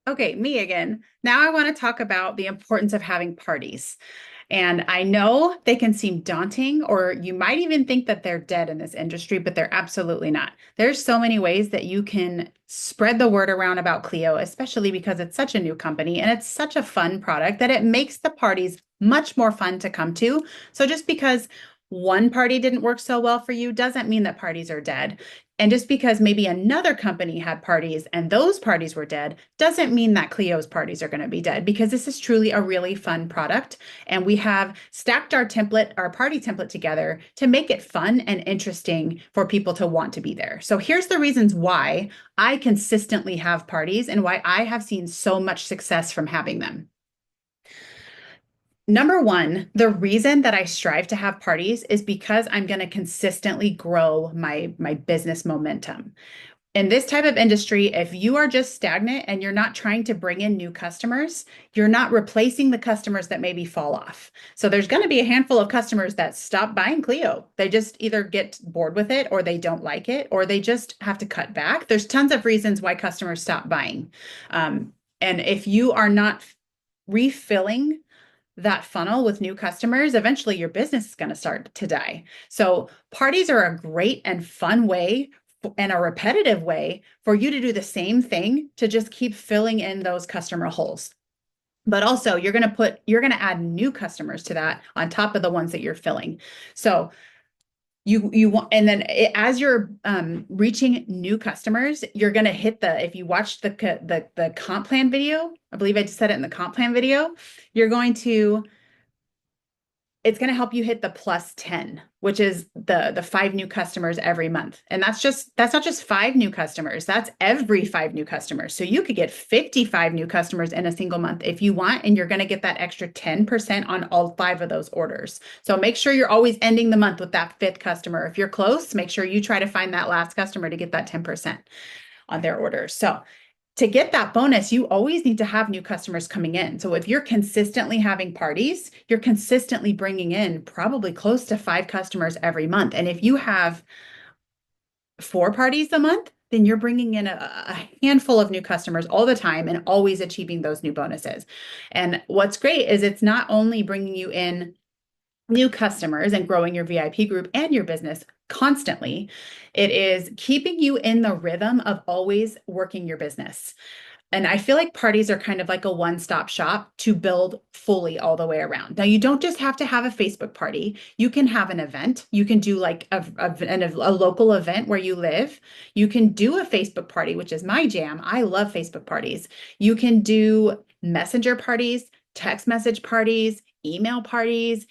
Okay, me again. Now I want to talk about the importance of having parties. And I know they can seem daunting, or you might even think that they're dead in this industry, but they're absolutely not. There's so many ways that you can spread the word around about Clio, especially because it's such a new company and it's such a fun product that it makes the parties much more fun to come to. So just because one party didn't work so well for you doesn't mean that parties are dead. And just because maybe another company had parties and those parties were dead doesn't mean that Clio's parties are going to be dead, because this is truly a really fun product. And we have stacked our template, our party template together to make it fun and interesting for people to want to be there. So here's the reasons why I consistently have parties and why I have seen so much success from having them. Number one, the reason that I strive to have parties is because I'm going to consistently grow my business momentum. In this type of industry, if you are just stagnant and you're not trying to bring in new customers, you're not replacing the customers that maybe fall off. So there's going to be a handful of customers that stop buying Clio. They just either get bored with it, or they don't like it, or they just have to cut back. There's tons of reasons why customers stop buying. And if you are not refilling that funnel with new customers, eventually your business is going to start to die. So parties are a great and fun way and a repetitive way for you to do the same thing to just keep filling in those customer holes. But also you're going to add new customers to that on top of the ones that you're filling. So you want, and then as you're reaching new customers, you're going to hit the, if you watch the comp plan video, I believe I just said it in the comp plan video, you're going to it's going to help you hit the plus 10, which is the five new customers every month. And that's not just five new customers, that's every five new customers. So you could get 55 new customers in a single month if you want, and you're going to get that extra 10% on all five of those orders. So make sure you're always ending the month with that fifth customer. If you're close, make sure you try to find that last customer to get that 10% on their orders. So to get that bonus, you always need to have new customers coming in. So if you're consistently having parties, you're consistently bringing in probably close to five customers every month. And if you have four parties a month, then you're bringing in a handful of new customers all the time and always achieving those new bonuses. And what's great is it's not only bringing you in new customers and growing your VIP group and your business constantly, it is keeping you in the rhythm of always working your business. And I feel like parties are kind of like a one-stop shop to build fully all the way around. Now, you don't just have to have a Facebook party. You can have an event. You can do like a local event where you live. You can do a Facebook party, which is my jam. I love Facebook parties. You can do messenger parties, text message parties, email parties,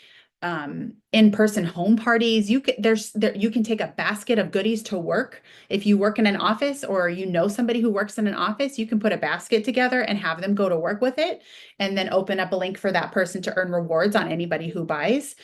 in-person home parties. You can take a basket of goodies to work. If you work in an office, or you know somebody who works in an office, you can put a basket together and have them go to work with it, and then open up a link for that person to earn rewards on anybody who buys.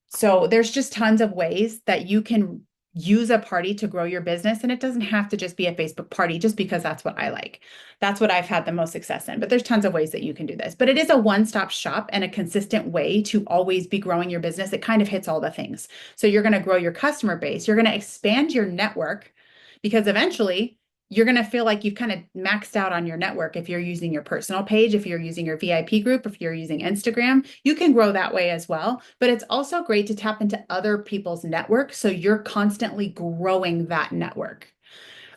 So there's just tons of ways that you can use a party to grow your business. And it doesn't have to just be a Facebook party, just because that's what I like. That's what I've had the most success in. But there's tons of ways that you can do this. But it is a one-stop shop and a consistent way to always be growing your business. It kind of hits all the things. So you're going to grow your customer base. You're going to expand your network, because eventually you're going to feel like you've kind of maxed out on your network. If you're using your personal page, if you're using your VIP group, if you're using Instagram, you can grow that way as well. But it's also great to tap into other people's network, so you're constantly growing that network.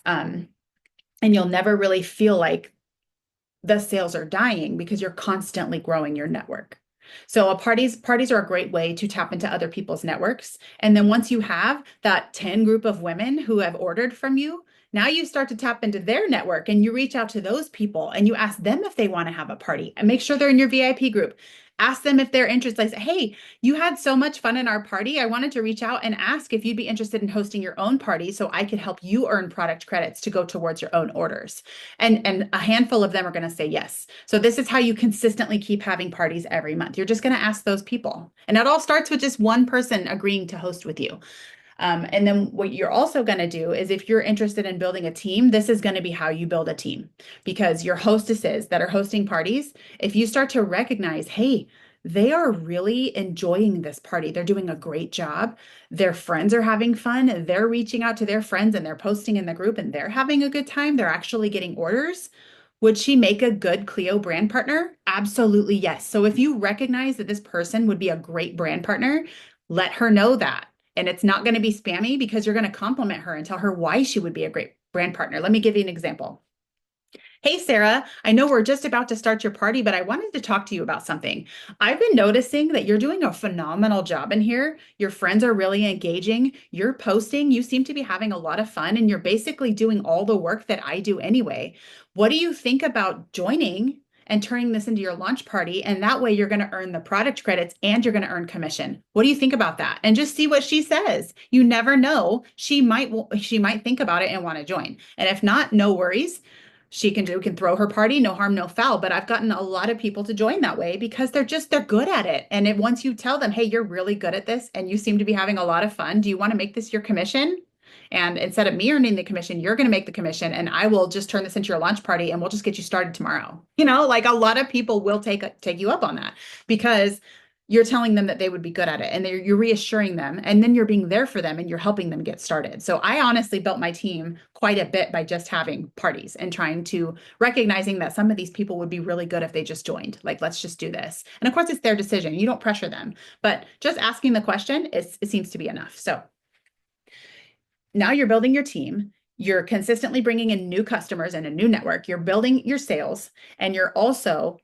And you'll never really feel like the sales are dying, because you're constantly growing your network. So parties are a great way to tap into other people's networks. And then once you have that 10 group of women who have ordered from you, now you start to tap into their network, and you reach out to those people and you ask them if they want to have a party, and make sure they're in your VIP group. Ask them if they're interested. Like, say, hey, you had so much fun in our party. I wanted to reach out and ask if you'd be interested in hosting your own party, so I could help you earn product credits to go towards your own orders. And a handful of them are going to say yes. So this is how you consistently keep having parties every month. You're just going to ask those people. And it all starts with just one person agreeing to host with you. And then what you're also going to do is, if you're interested in building a team, this is going to be how you build a team, because your hostesses that are hosting parties, if you start to recognize, hey, they are really enjoying this party, they're doing a great job, their friends are having fun, they're reaching out to their friends and they're posting in the group and they're having a good time, they're actually getting orders. Would she make a good Clio brand partner? Absolutely, yes. So if you recognize that this person would be a great brand partner, let her know that. And it's not going to be spammy because you're going to compliment her and tell her why she would be a great brand partner. Let me give you an example. Hey, Sarah, I know we're just about to start your party, but I wanted to talk to you about something. I've been noticing that you're doing a phenomenal job in here. Your friends are really engaging. You're posting. You seem to be having a lot of fun, and you're basically doing all the work that I do anyway. What do you think about joining and turning this into your launch party? And that way you're going to earn the product credits and you're going to earn commission. What do you think about that? And just see what she says. You never know. She might think about it and want to join. And if not, no worries, she can throw her party, no harm, no foul. But I've gotten a lot of people to join that way because they're good at it. And once you tell them, hey, you're really good at this and you seem to be having a lot of fun, do you want to make this your commission? And instead of me earning the commission, you're going to make the commission, and I will just turn this into your launch party and we'll just get you started tomorrow. Like a lot of people will take you up on that because you're telling them that they would be good at it, and you're reassuring them, and then you're being there for them and you're helping them get started. So I honestly built my team quite a bit by just having parties and trying to recognizing that some of these people would be really good if they just joined. Like, let's just do this. And of course, it's their decision. You don't pressure them, but just asking the question it seems to be enough. So now you're building your team. You're consistently bringing in new customers and a new network. You're building your sales, and you're also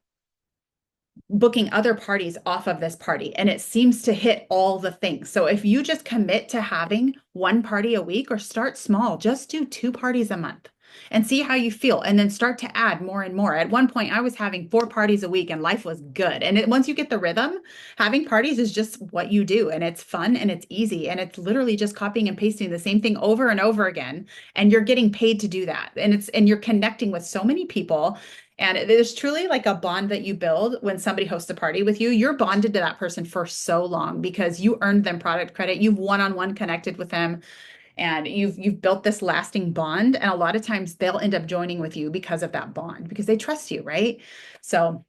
booking other parties off of this party, and it seems to hit all the things. So if you just commit to having one party a week, or start small, just do 2 parties a month and see how you feel, and then start to add more and more. At one point I was having 4 parties a week and life was good. And once you get the rhythm, having parties is just what you do, and it's fun and it's easy, and it's literally just copying and pasting the same thing over and over again, and you're getting paid to do that. And you're connecting with so many people. And there's truly like a bond that you build when somebody hosts a party with you. You're bonded to that person for so long because you earned them product credit. You've one-on-one connected with them, and you've built this lasting bond. And a lot of times they'll end up joining with you because of that bond, because they trust you, right? So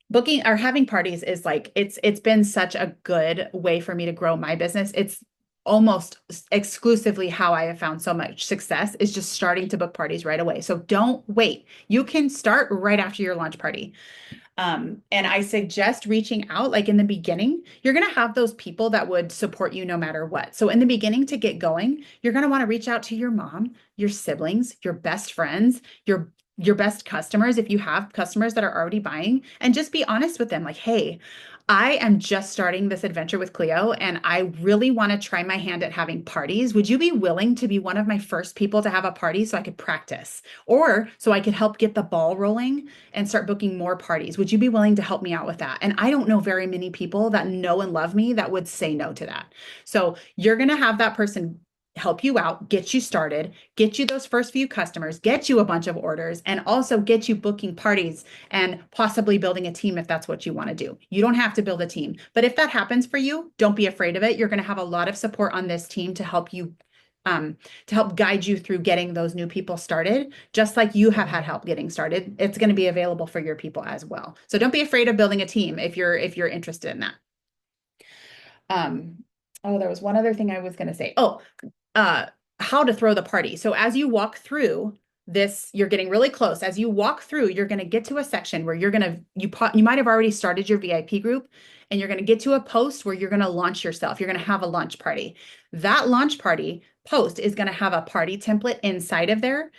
booking or having parties is like, it's been such a good way for me to grow my business. It's almost exclusively how I have found so much success, is just starting to book parties right away. So don't wait. You can start right after your launch party. And I suggest reaching out like in the beginning. You're going to have those people that would support you no matter what. So in the beginning, to get going, you're going to want to reach out to your mom, your siblings, your best friends, your best customers, if you have customers that are already buying, and just be honest with them. Like, hey, I am just starting this adventure with Clio, and I really want to try my hand at having parties. Would you be willing to be one of my first people to have a party so I could practice, or so I could help get the ball rolling and start booking more parties? Would you be willing to help me out with that? And I don't know very many people that know and love me that would say no to that. So you're going to have that person help you out, get you started, get you those first few customers, get you a bunch of orders, and also get you booking parties and possibly building a team if that's what you want to do. You don't have to build a team, but if that happens for you, don't be afraid of it. You're going to have a lot of support on this team to help you, to help guide you through getting those new people started, just like you have had help getting started. It's going to be available for your people as well. So don't be afraid of building a team if you're interested in that. Oh, there was one other thing I was going to say. Oh, how to throw the party. So as you walk through this, you're getting really close. As you walk through, you're going to get to a section where you might have already started your VIP group, and you're going to get to a post where you're going to launch yourself. You're going to have a launch party. That launch party post is going to have a party template inside of there,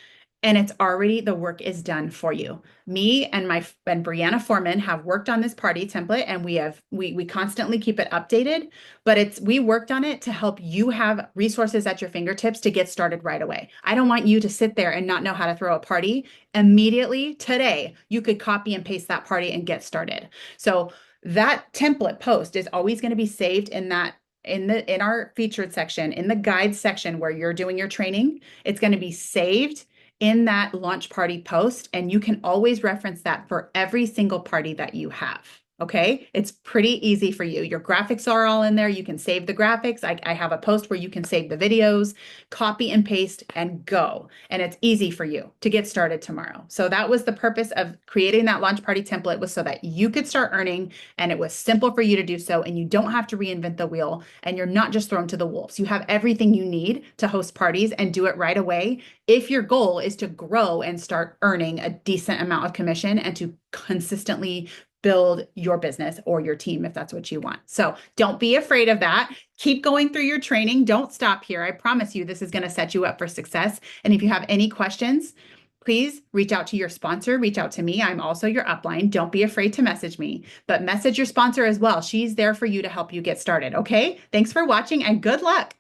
and it's already, the work is done for you. Me and Brianna Foreman have worked on this party template, and we constantly keep it updated, but we worked on it to help you have resources at your fingertips to get started right away. I don't want you to sit there and not know how to throw a party. Immediately today, you could copy and paste that party and get started. So that template post is always going to be saved in our featured section, in the guide section where you're doing your training. It's going to be saved in that launch party post, and you can always reference that for every single party that you have. Okay, it's pretty easy for you. Your graphics are all in there. You can save the graphics. I have a post where you can save the videos, copy and paste, and go. And it's easy for you to get started tomorrow. So that was the purpose of creating that launch party template, was so that you could start earning, and it was simple for you to do so. And you don't have to reinvent the wheel, and you're not just thrown to the wolves. You have everything you need to host parties and do it right away if your goal is to grow and start earning a decent amount of commission and to consistently build your business or your team if that's what you want. So don't be afraid of that. Keep going through your training. Don't stop here. I promise you this is going to set you up for success. And if you have any questions, please reach out to your sponsor, reach out to me. I'm also your upline. Don't be afraid to message me, but message your sponsor as well. She's there for you to help you get started. Okay. Thanks for watching and good luck.